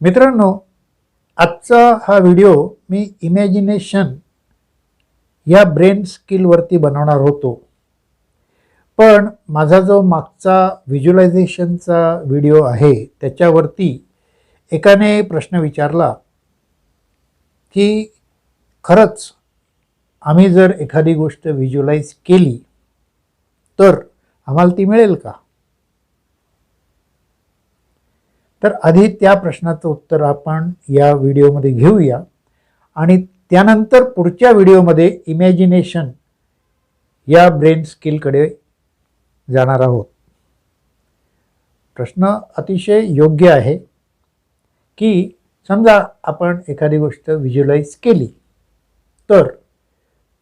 मित्रांनो, आजचा हा व्हिडिओ मी इमॅजिनेशन या ब्रेन स्किलवरती बनवणार होतो, पण माझा जो मागचा व्हिज्युअलायझेशनचा व्हिडिओ आहे त्याच्यावरती एकाने प्रश्न विचारला की खरंच आम्ही जर एखादी गोष्ट व्हिज्युअलाइज केली तर आम्हाला ती मिळेल का? तर आधी त्या प्रश्नाचं उत्तर आपण या व्हिडिओमध्ये घेऊया आणि त्यानंतर पुढच्या व्हिडिओमध्ये इमॅजिनेशन या ब्रेन स्किलकडे जाणार आहोत. प्रश्न अतिशय योग्य आहे की समजा आपण एखादी गोष्ट व्हिज्युअलाइज केली तर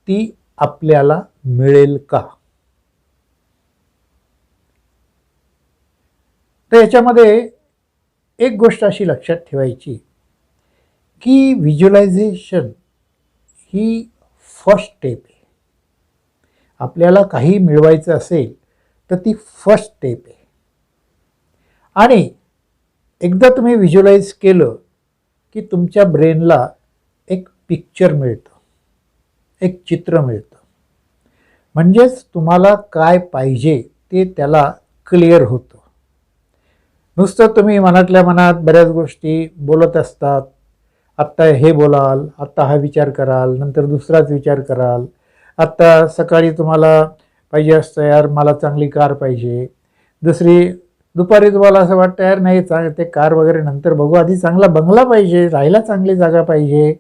ती आपल्याला मिळेल का? तर याच्यामध्ये एक गोष्ट अशी लक्षात ठेवायची की व्हिज्युअलायझेशन ही फर्स्ट स्टेप आहे. आपल्याला काही मिळवायचं असेल तर ती फर्स्ट स्टेप आहे. आणि एकदा तुम्ही व्हिज्युअलाइज केलं की तुमच्या ब्रेनला एक पिक्चर मिळतं, एक चित्र मिळतं. म्हणजेच तुम्हाला काय पाहिजे ते त्याला क्लिअर होतं. नुसतं तुम्ही मनातल्या मनात बऱ्याच गोष्टी बोलत असतात. आत्ता हे बोलाल, आत्ता हा विचार कराल, नंतर दुसराच विचार कराल. आत्ता सकाळी तुम्हाला पाहिजे असतं यार मला चांगली कार पाहिजे, दुपारी तुम्हाला असं वाटतं यार नाही ते कार वगैरे नंतर बघू, आधी चांगला बंगला पाहिजे, राहायला चांगली जागा पाहिजे.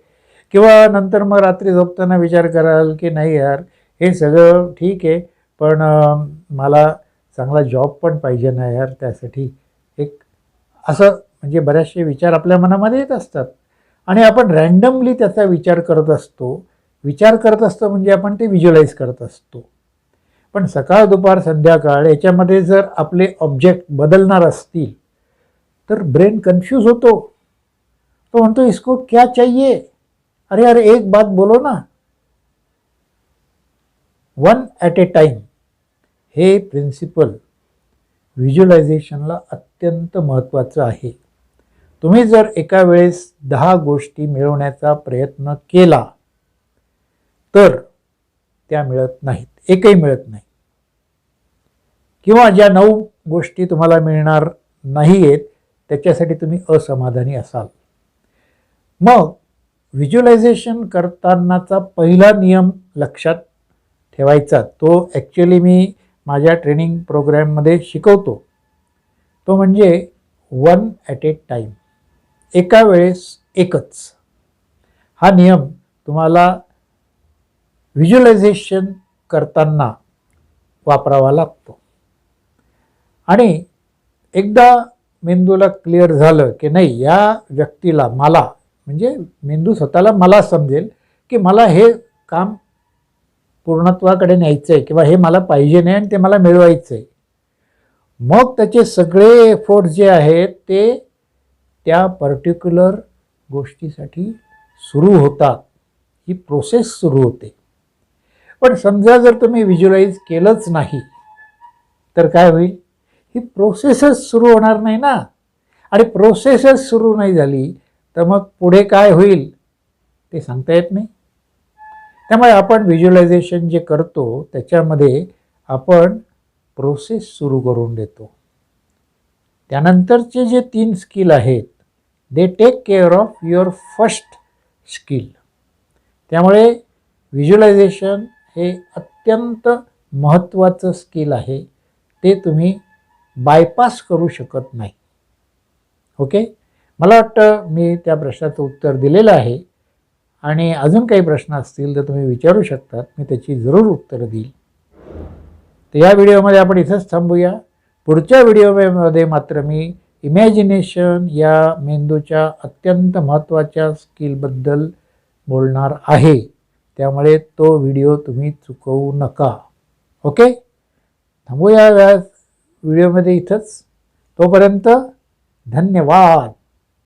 किंवा नंतर मग रात्री झोपताना विचार कराल की नाही यार हे सगळं ठीक आहे, पण मला चांगला जॉब पण पाहिजे ना यार, त्यासाठी एक असं म्हणजे बरेचसे विचार आपल्या मनामध्ये येत असतात आणि आपण रँडमली त्याचा विचार करत असतो म्हणजे आपण ते व्हिज्युअलाइज करत असतो. पण सकाळ दुपार संध्याकाळ याच्यामध्ये जर आपले ऑब्जेक्ट बदलणार असतील तर ब्रेन कन्फ्यूज होतो. तो म्हणतो इसको क्या चाहिए, अरे अरे एक बात बोलो ना. वन ॲट ए टाइम हे प्रिन्सिपल व्हिज्युअलायझेशनला अत्यंत महत्त्वाचं आहे. तुम्ही जर एका वेळेस 10 गोष्टी मिळवण्याचा प्रयत्न केला तर त्या मिळत नाहीत, एकही मिळत नाही. किंवा ज्या 9 गोष्टी तुम्हाला मिळणार नाही आहेत त्याच्यासाठी तुम्ही असमाधानी असाल. मग व्हिज्युअलायझेशन करतानाचा पहिला नियम लक्षात ठेवायचा, तो ॲक्च्युली मी माझ्या ट्रेनिंग प्रोग्रॅममध्ये शिकवतो. तो म्हणजे वन ॲट ए टाईम, एका वेळेस एकच. हा नियम तुम्हाला व्हिज्युअलायझेशन करताना वापरावा लागतो. आणि एकदा मेंदूला क्लिअर झालं की नाही या व्यक्तीला मला, म्हणजे मेंदू स्वतःला मला समजेल की मला हे काम पूर्णत्वाकडे न्यायचं आहे किंवा हे मला पाहिजे नाही आणि ते मला मिळवायचं आहे, मग त्याचे सगळे एफर्ट्स जे आहेत ते त्या पर्टिक्युलर गोष्टीसाठी सुरू होतात. ही प्रोसेस सुरू होते. पण समजा जर तुम्ही व्हिज्युअलाइज केलंच नाही तर काय होईल? ही प्रोसेसच सुरू होणार नाही ना. आणि प्रोसेसच सुरू नाही झाली तर मग पुढे काय होईल ते सांगता येत नाही. त्यामुळे आपण व्हिज्युअलायझेशन जे करतो त्याच्यामध्ये आपण प्रोसेस सुरू करून देतो. त्यानंतरचे जे 3 स्किल आहेत they take care of your first skill. त्यामुळे व्हिज्युअलायझेशन हे अत्यंत महत्त्वाचं स्किल आहे. ते तुम्ही बायपास करू शकत नाही. ओके, मला वाटतं मी त्या प्रश्नाचं उत्तर दिलेलं आहे. आणि अजून काही प्रश्न असतील तर तुम्ही विचारू शकतात, मी त्याची जरूर उत्तरं देईल. तर या व्हिडिओमध्ये आपण इथंच थांबूया. पुढच्या व्हिडिओमध्ये मात्र मी इमॅजिनेशन या मेंदूच्या अत्यंत महत्त्वाच्या स्किलबद्दल बोलणार आहे. त्यामुळे तो व्हिडिओ तुम्ही चुकवू नका. ओके, थांबूया या व्हिडिओमध्ये इथंच. तोपर्यंत धन्यवाद.